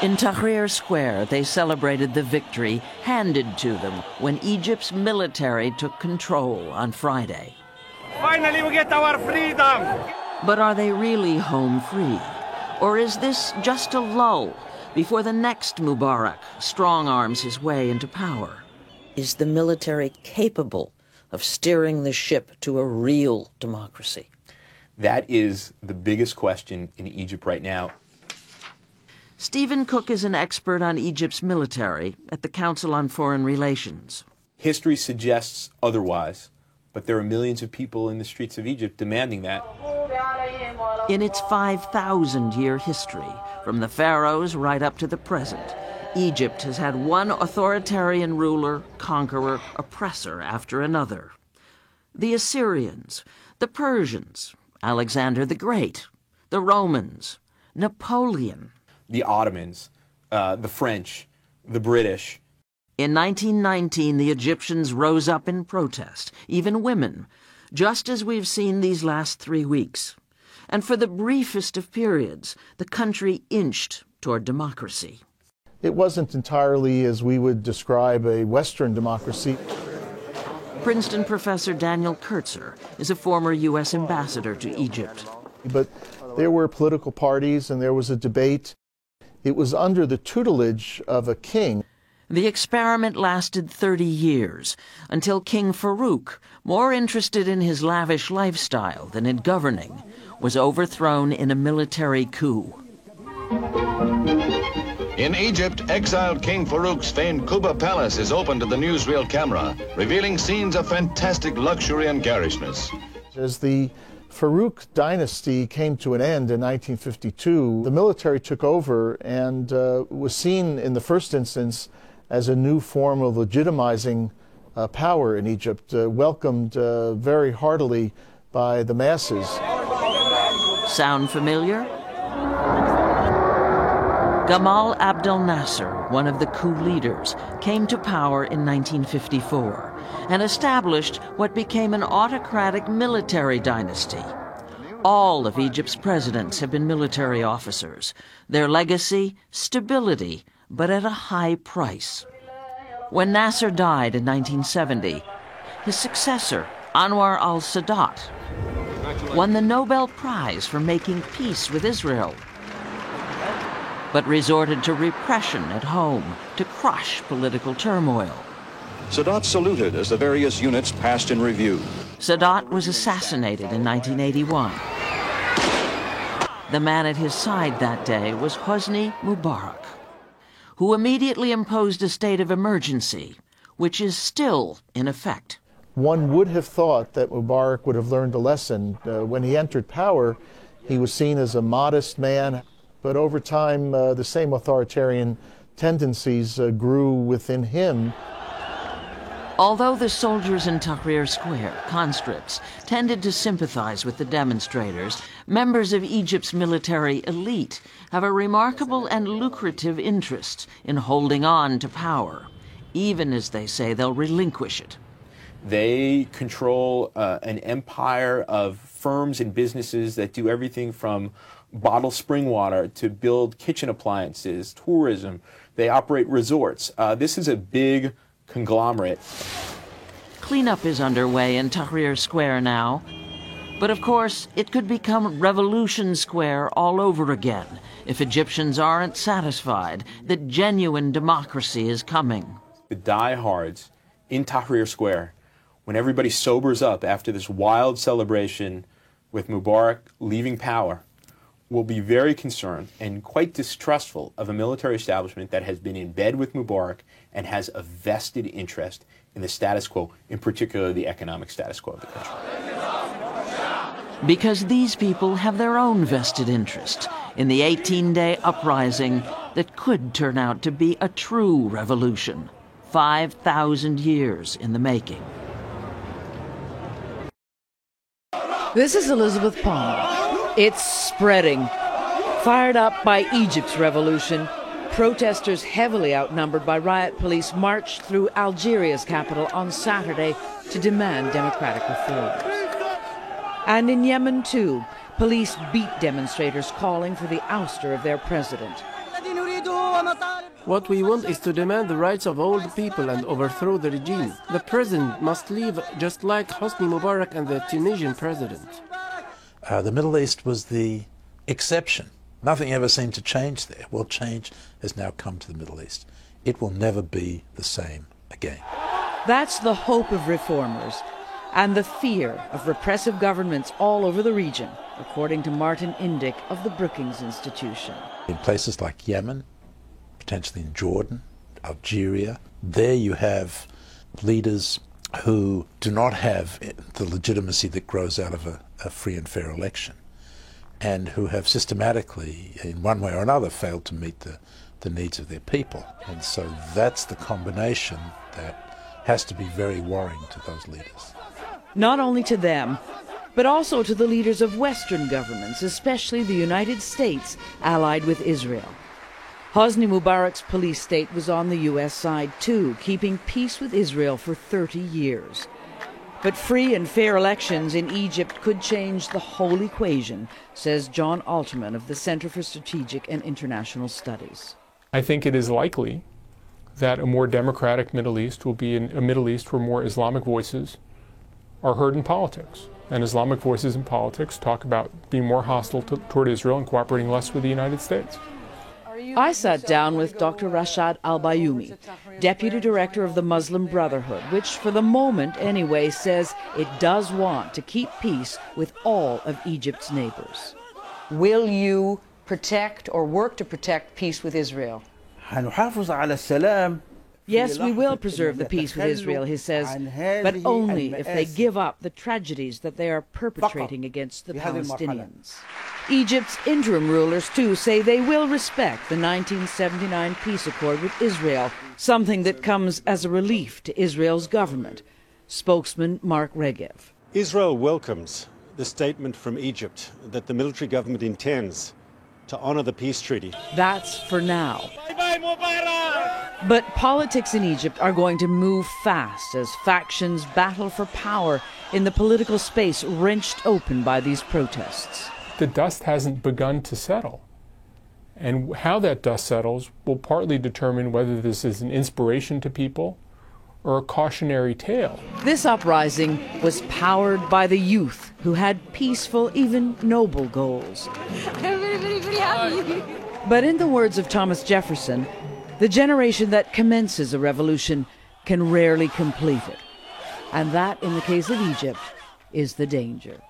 In Tahrir Square, they celebrated the victory handed to them when Egypt's military took control on Friday. Finally, we get our freedom! But are they really home free? Or is this just a lull before the next Mubarak strong-arms his way into power? Is the military capable of steering the ship to a real democracy? That is the biggest question in Egypt right now. Stephen Cook is an expert on Egypt's military at the Council on Foreign Relations. History suggests otherwise, but there are millions of people in the streets of Egypt demanding that. In its 5,000-year history, from the pharaohs right up to the present, Egypt has had one authoritarian ruler, conqueror, oppressor after another. The Assyrians, the Persians, Alexander the Great, the Romans, Napoleon, the Ottomans, the French, the British. In 1919, the Egyptians rose up in protest, even women, just as we've seen these last 3 weeks. And for the briefest of periods, the country inched toward democracy. It wasn't entirely as we would describe a Western democracy. Princeton professor Daniel Kurtzer is a former U.S. ambassador to Egypt. But there were political parties and there was a debate. It was under the tutelage of a king. The experiment lasted 30 years, until King Farouk, more interested in his lavish lifestyle than in governing, was overthrown in a military coup. In Egypt, exiled King Farouk's famed Kuba Palace is open to the newsreel camera, revealing scenes of fantastic luxury and garishness. As the Farouk dynasty came to an end in 1952, the military took over and was seen in the first instance as a new form of legitimizing power in Egypt, welcomed very heartily by the masses. Sound familiar? Gamal Abdel Nasser, one of the coup leaders, came to power in 1954 and established what became an autocratic military dynasty. All of Egypt's presidents have been military officers. Their legacy, stability, but at a high price. When Nasser died in 1970, his successor, Anwar al-Sadat, won the Nobel Prize for making peace with Israel, but resorted to repression at home to crush political turmoil. Sadat saluted as the various units passed in review. Sadat was assassinated in 1981. The man at his side that day was Hosni Mubarak, who immediately imposed a state of emergency, which is still in effect. One would have thought that Mubarak would have learned a lesson. When he entered power, he was seen as a modest man, but over time, the same authoritarian tendencies grew within him. Although the soldiers in Tahrir Square, conscripts, tended to sympathize with the demonstrators, members of Egypt's military elite have a remarkable and lucrative interest in holding on to power, even as they say they'll relinquish it. They control an empire of firms and businesses that do everything from bottle spring water to build kitchen appliances, tourism. They operate resorts. This is a big conglomerate. Cleanup is underway in Tahrir Square now. But of course, it could become Revolution Square all over again if Egyptians aren't satisfied that genuine democracy is coming. The diehards in Tahrir Square, when everybody sobers up after this wild celebration with Mubarak leaving power, will be very concerned and quite distrustful of a military establishment that has been in bed with Mubarak and has a vested interest in the status quo, in particular the economic status quo of the country. Because these people have their own vested interest in the 18-day uprising that could turn out to be a true revolution, 5,000 years in the making. This is Elizabeth Palmer. It's spreading. Fired up by Egypt's revolution, protesters heavily outnumbered by riot police marched through Algeria's capital on Saturday to demand democratic reforms. And in Yemen, too, police beat demonstrators calling for the ouster of their president. What we want is to demand the rights of all the people and overthrow the regime. The president must leave, just like Hosni Mubarak and the Tunisian president. The Middle East was the exception. Nothing ever seemed to change there. Well, change has now come to the Middle East. It will never be the same again. That's the hope of reformers and the fear of repressive governments all over the region, according to Martin Indyk of the Brookings Institution. In places like Yemen, potentially in Jordan, Algeria, there you have leaders who do not have the legitimacy that grows out of a free and fair election, and who have systematically, in one way or another, failed to meet the needs of their people. And so that's the combination that has to be very worrying to those leaders. Not only to them, but also to the leaders of Western governments, especially the United States, allied with Israel. Hosni Mubarak's police state was on the U.S. side too, keeping peace with Israel for 30 years. But free and fair elections in Egypt could change the whole equation, says John Alterman of the Center for Strategic and International Studies. I think it is likely that a more democratic Middle East will be a Middle East where more Islamic voices are heard in politics. And Islamic voices in politics talk about being more hostile toward Israel and cooperating less with the United States. I sat down with Dr. Rashad Al-Bayoumi, Deputy Director of the Muslim Brotherhood, which for the moment anyway says it does want to keep peace with all of Egypt's neighbors. Will you protect or work to protect peace with Israel? Yes, we will preserve the peace with Israel, he says, but only if they give up the tragedies that they are perpetrating against the Palestinians. Egypt's interim rulers, too, say they will respect the 1979 peace accord with Israel, something that comes as a relief to Israel's government. Spokesman Mark Regev. Israel welcomes the statement from Egypt that the military government intends to honor the peace treaty. That's for now. Bye-bye, Mubarak! But politics in Egypt are going to move fast as factions battle for power in the political space wrenched open by these protests. The dust hasn't begun to settle. And how that dust settles will partly determine whether this is an inspiration to people or a cautionary tale. This uprising was powered by the youth who had peaceful, even noble goals. But in the words of Thomas Jefferson, the generation that commences a revolution can rarely complete it. And that, in the case of Egypt, is the danger.